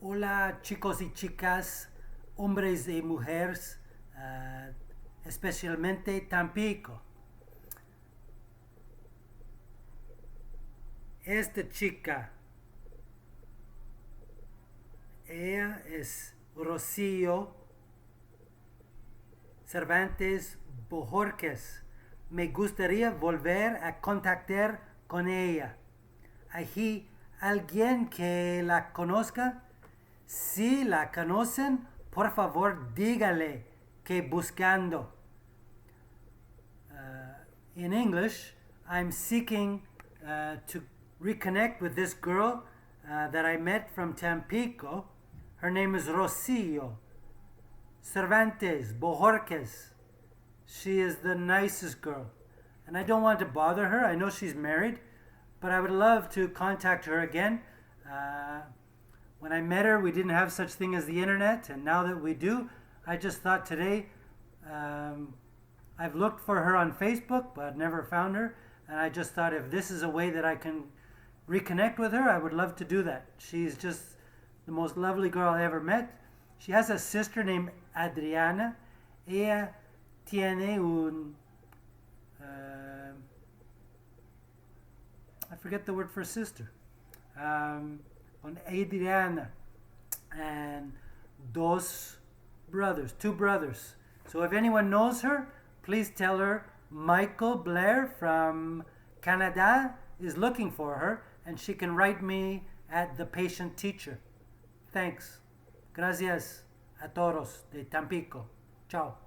Hola chicos y chicas, hombres y mujeres, especialmente Tampico. Esta chica, ella es Rocio Cervantes Bojorquez. Me gustaría volver a contactar con ella. ¿Hay alguien que la conozca? Si la conocen, por favor dígale que buscando. In English, I'm seeking to reconnect with this girl that I met from Tampico. Her name is Rocio Cervantes Bojorquez. She is the nicest girl. And I don't want to bother her. I know she's married, but I would love to contact her again. When I met her, we didn't have such thing as the internet, and now that we do, I just thought today, I've looked for her on Facebook, but never found her, and I just thought if this is a way that I can reconnect with her, I would love to do that. She's just the most lovely girl I ever met. She has a sister named Adriana. Ella tiene un... I forget the word for sister. On Adriana, and two brothers. So if anyone knows her, please tell her Michael Blair from Canada is looking for her, and she can write me at The Patient Teacher. Thanks. Gracias a todos de Tampico. Ciao.